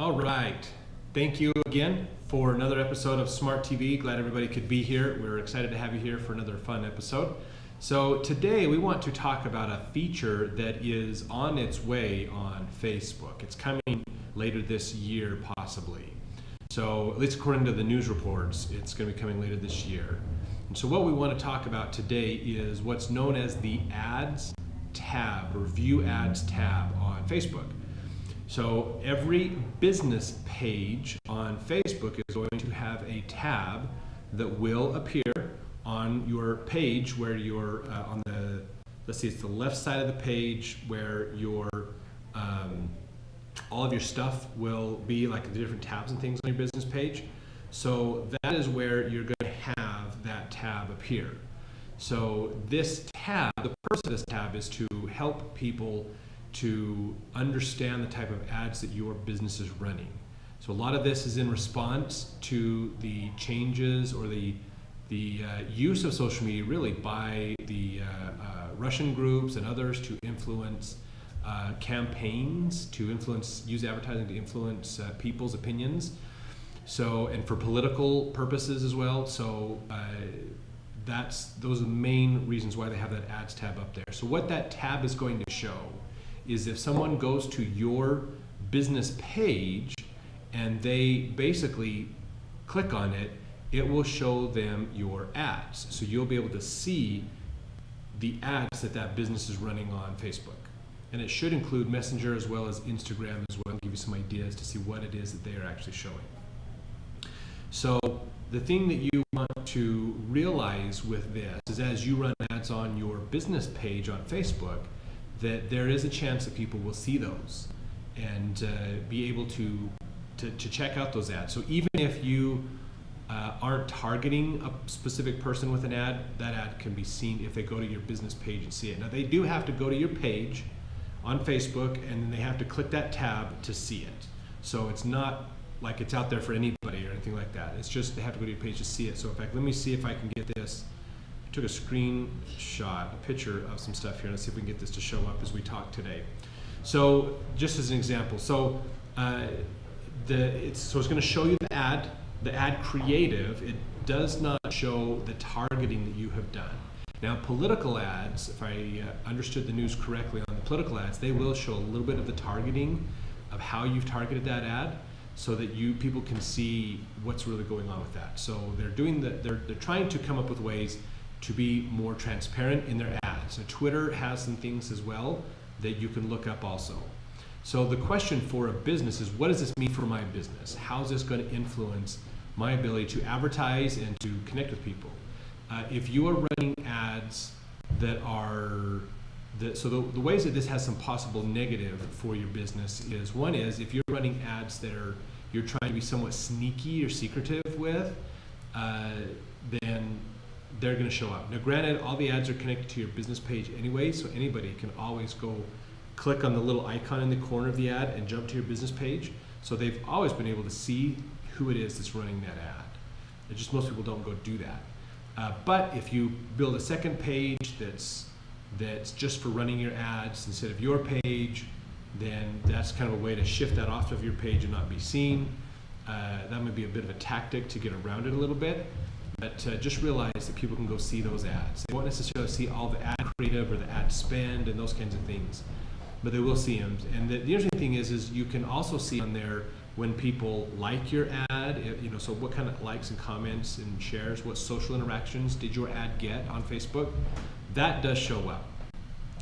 All right. Thank you again for another episode of Smart TV. Glad everybody could be here. We're excited to have you here for another fun episode. So today we want to talk about a feature that is on its way on Facebook. It's coming later this year, possibly. So at least according to the news reports, it's going to be coming later this year. And so what we want to talk about today is what's known as the Ads tab, or View Ads tab on Facebook. So every business page on Facebook is going to have a tab that will appear on your page where you're on the, let's see, it's the left side of the page where your all of your stuff will be, like the different tabs and things on your business page. So that is where you're going to have that tab appear. So this tab, the purpose of this tab is to help people to understand the type of ads that your business is running. So a lot of this is in response to the changes or the use of social media really by the Russian groups and others to influence campaigns, to use advertising to influence people's opinions. So, and for political purposes as well. So those are the main reasons why they have that ads tab up there. So what that tab is going to show is if someone goes to your business page and they basically click on it, it will show them your ads. So you'll be able to see the ads that business is running on Facebook. And it should include Messenger as well as Instagram as well, and give you some ideas to see what it is that they are actually showing. So the thing that you want to realize with this is as you run ads on your business page on Facebook, that there is a chance that people will see those and be able to check out those ads. So even if you aren't targeting a specific person with an ad, that ad can be seen if they go to your business page and see it. Now they do have to go to your page on Facebook and then they have to click that tab to see it. So it's not like it's out there for anybody or anything like that. It's just they have to go to your page to see it. So in fact, let me see if I can get this. I took a screenshot, a picture of some stuff here. Let's see if we can get this to show up as we talk today. So just as an example, so it's going to show you the ad creative. It does not show the targeting that you have done. Now political ads, if I understood the news correctly on the political ads, they will show a little bit of the targeting of how you've targeted that ad so that people can see what's really going on with that. So they're trying to come up with ways to be more transparent in their ads. So Twitter has some things as well that you can look up also. So the question for a business is, what does this mean for my business? How is this going to influence my ability to advertise and to connect with people? If you are running ads so the ways that this has some possible negative for your business is, one is if you're running ads that you're trying to be somewhat sneaky or secretive with, then they're going to show up. Now granted, all the ads are connected to your business page anyway, so anybody can always go click on the little icon in the corner of the ad and jump to your business page. So they've always been able to see who it is that's running that ad. It's just most people don't go do that. But if you build a second page that's just for running your ads instead of your page, then that's kind of a way to shift that off of your page and not be seen. That might be a bit of a tactic to get around it a little bit. But just realize that people can go see those ads. They won't necessarily see all the ad creative or the ad spend and those kinds of things, but they will see them. And the interesting thing is you can also see on there when people like your ad, so what kind of likes and comments and shares, what social interactions did your ad get on Facebook? That does show up.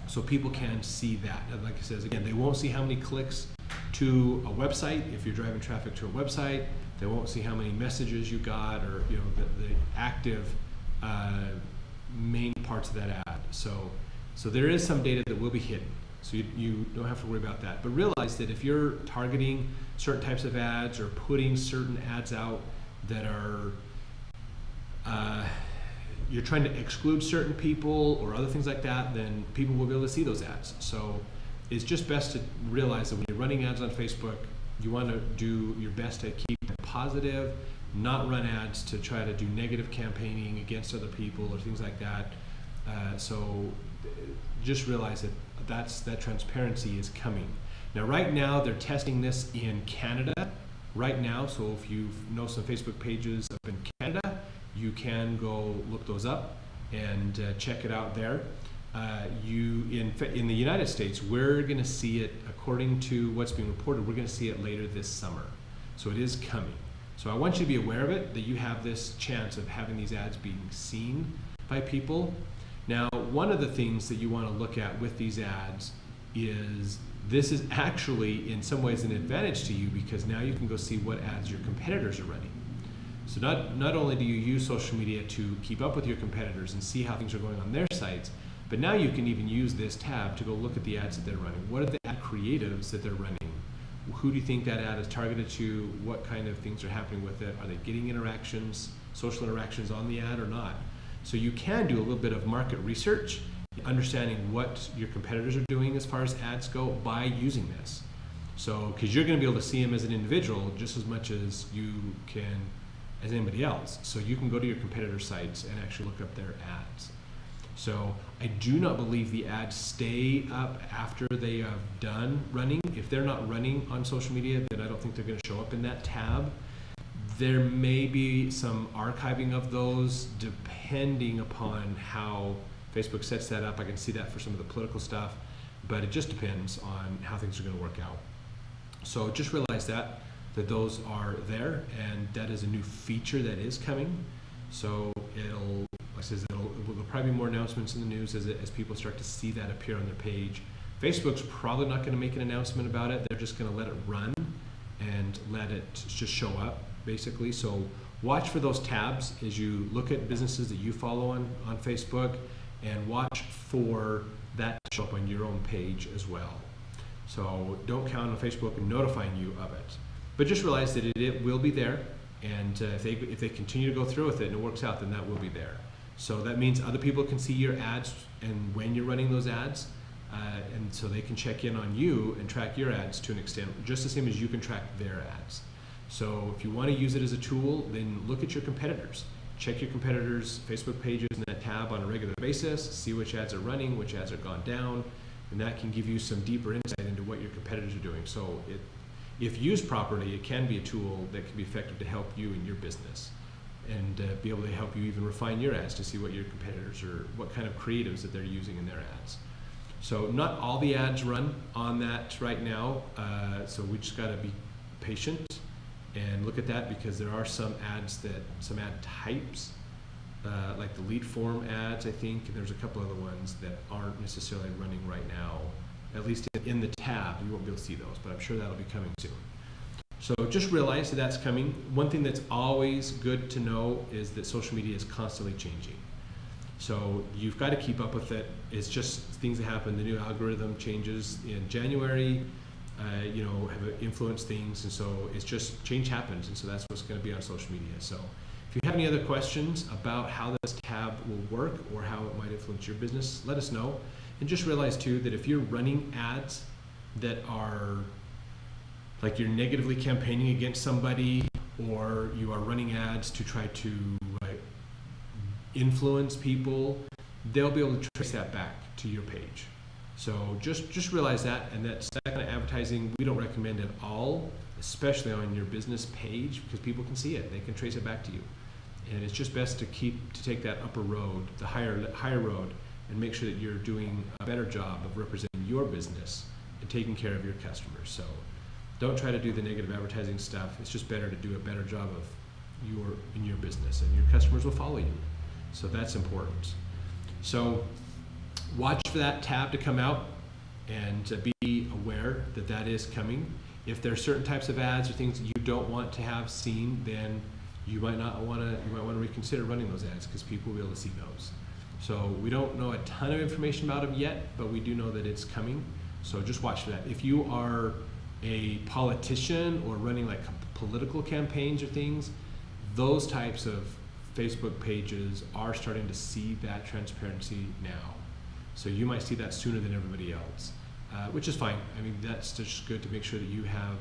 So people can see that. And like I said, again, they won't see how many clicks to a website. If you're driving traffic to a website, they won't see how many messages you got or the active main parts of that ad. So there is some data that will be hidden. So you don't have to worry about that. But realize that if you're targeting certain types of ads or putting certain ads out that are you're trying to exclude certain people or other things like that, then people will be able to see those ads. So it's just best to realize that when you're running ads on Facebook, you want to do your best to keep them positive, not run ads to try to do negative campaigning against other people or things like that. So just realize that transparency is coming. Now, right now, they're testing this in Canada right now. So if you know some Facebook pages up in Canada, you can go look those up and check it out there. In the United States, we're going to see it, according to what's being reported, we're going to see it later this summer. So it is coming. So I want you to be aware of it, that you have this chance of having these ads being seen by people. Now, one of the things that you want to look at with these ads is this is actually in some ways an advantage to you, because now you can go see what ads your competitors are running. So not only do you use social media to keep up with your competitors and see how things are going on their sites, but now you can even use this tab to go look at the ads that they're running. What are the ad creatives that they're running? Who do you think that ad is targeted to? What kind of things are happening with it? Are they getting interactions, social interactions on the ad or not? So you can do a little bit of market research, understanding what your competitors are doing as far as ads go by using this. So, because you're going to be able to see them as an individual just as much as you can as anybody else. So you can go to your competitor sites and actually look up their ads. So I do not believe the ads stay up after they have done running. If they're not running on social media, then I don't think they're going to show up in that tab. There may be some archiving of those depending upon how Facebook sets that up. I can see that for some of the political stuff, but it just depends on how things are going to work out. So just realize that those are there, and that is a new feature that is coming. So there'll probably be more announcements in the news as people start to see that appear on their page. Facebook's probably not going to make an announcement about it. They're just going to let it run and let it just show up, basically. So watch for those tabs as you look at businesses that you follow on Facebook, and watch for that to show up on your own page as well. So don't count on Facebook notifying you of it. But just realize that it will be there, and if they continue to go through with it and it works out, then that will be there. So that means other people can see your ads and when you're running those ads, and so they can check in on you and track your ads to an extent, just the same as you can track their ads. So if you want to use it as a tool, then look at your competitors. Check your competitors' Facebook pages in that tab on a regular basis, see which ads are running, which ads are gone down, and that can give you some deeper insight into what your competitors are doing. So if used properly, it can be a tool that can be effective to help you in your business, and be able to help you even refine your ads to see what your competitors are, what kind of creatives that they're using in their ads. So not all the ads run on that right now, so we just got to be patient and look at that, because there are some ad types, like the lead form ads, I think, and there's a couple other ones that aren't necessarily running right now. At least in the tab, you won't be able to see those, but I'm sure that'll be coming soon. So just realize that that's coming. One thing that's always good to know is that social media is constantly changing. So you've got to keep up with it. It's just things that happen. The new algorithm changes in January, have influenced things, and so it's just change happens, and so that's what's going to be on social media. So if you have any other questions about how this tab will work or how it might influence your business, let us know. And just realize too that if you're running ads that are like you're negatively campaigning against somebody, or you are running ads to try to influence people, they'll be able to trace that back to your page. So just realize that, and that kind of advertising we don't recommend at all, especially on your business page, because people can see it, they can trace it back to you. And it's just best to take that upper road, the higher road, and make sure that you're doing a better job of representing your business and taking care of your customers. So don't try to do the negative advertising stuff. It's just better to do a better job of in your business, and your customers will follow you. So that's important. So watch for that tab to come out, and be aware that that is coming. If there are certain types of ads or things that you don't want to have seen, then you might want to reconsider running those ads, because people will be able to see those. So we don't know a ton of information about them yet, but we do know that it's coming. So just watch for that. If you are a politician or running like political campaigns or things, those types of Facebook pages are starting to see that transparency now. So you might see that sooner than everybody else, which is fine. I mean, that's just good to make sure that you have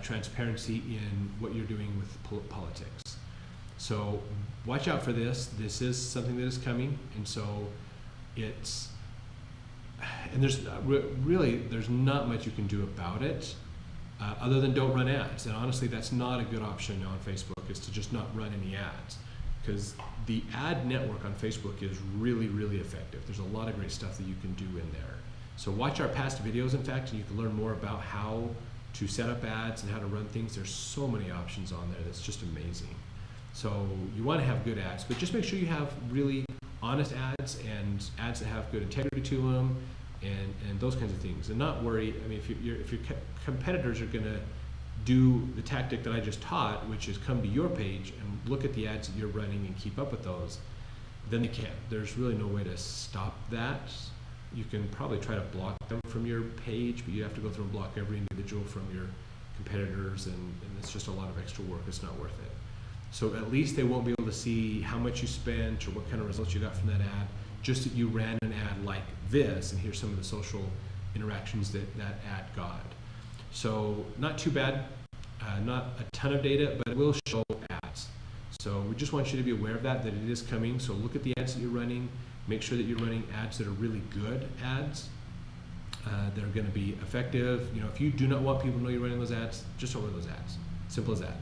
transparency in what you're doing with politics. So watch out for this. This is something that is coming, and so it's and there's really there's not much you can do about it, other than don't run ads. And honestly, that's not a good option on Facebook, is to just not run any ads, because the ad network on Facebook is really, really effective. There's a lot of great stuff that you can do in there. So watch our past videos, in fact, and you can learn more about how to set up ads and how to run things. There's so many options on there that's just amazing. So you want to have good ads, but just make sure you have really honest ads and ads that have good integrity to them, and those kinds of things. And not worry. I mean, if your competitors are going to do the tactic that I just taught, which is come to your page and look at the ads that you're running and keep up with those, then they can. There's really no way to stop that. You can probably try to block them from your page, but you have to go through and block every individual from your competitors, and it's just a lot of extra work. It's not worth it. So at least they won't be able to see how much you spent or what kind of results you got from that ad, just that you ran an ad like this, and here's some of the social interactions that that ad got. So not too bad, not a ton of data, but it will show ads. So we just want you to be aware of that it is coming. So look at the ads that you're running. Make sure that you're running ads that are really good ads, that are going to be effective. You know, if you do not want people to know you're running those ads, just don't run those ads. Simple as that.